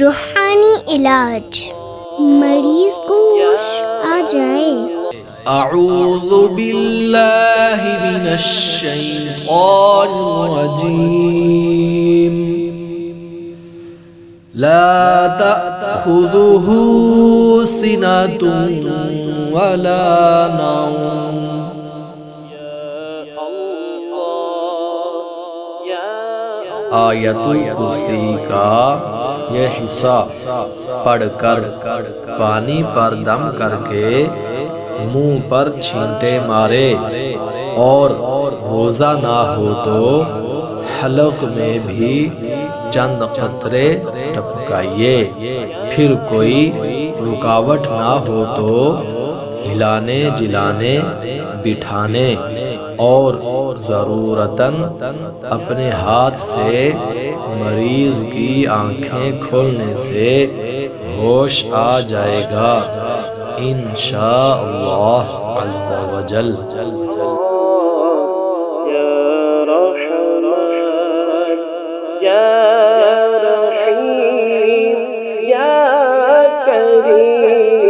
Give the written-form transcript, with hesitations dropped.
روحانی علاج، مریض کو ہوش آ جائے۔ اعوذ باللہ من الشیطان الرجیم لا تأخذه سنة ولا نوم۔ آیت الکرسی کا یہ حصہ پڑھ کر پانی پر دم کر کے منہ پر چھینٹے مارے، اور روزہ نہ ہو تو حلق میں بھی چند قطرے ٹپکائیے، پھر کوئی رکاوٹ نہ ہو تو ہلانے جلانے بٹھانے اور ضرورتاً اپنے ہاتھ سے مریض کی آنکھیں کھولنے سے ہوش آ جائے گا انشاءاللہ عز و جل۔ یا رحمن یا رحیم یا کریم